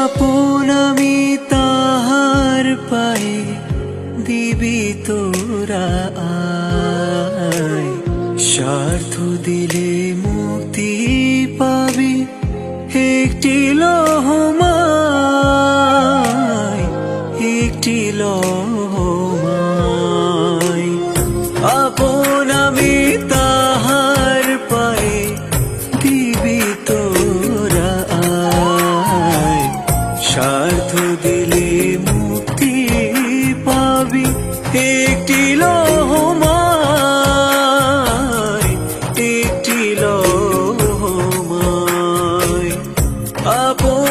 আপন আমি তাহার পায়ে দিবি তোরা আয়। স্বার্থ দিলে মুক্তি পাবি একটি লহমায়, একটি লহমায়। আপন আমি তাহার পায়ে দিবি তোরা আয়। স্বার্থ দিলে মুক্তি পাবি একটি লহমায়, একটি লহমায়। আপন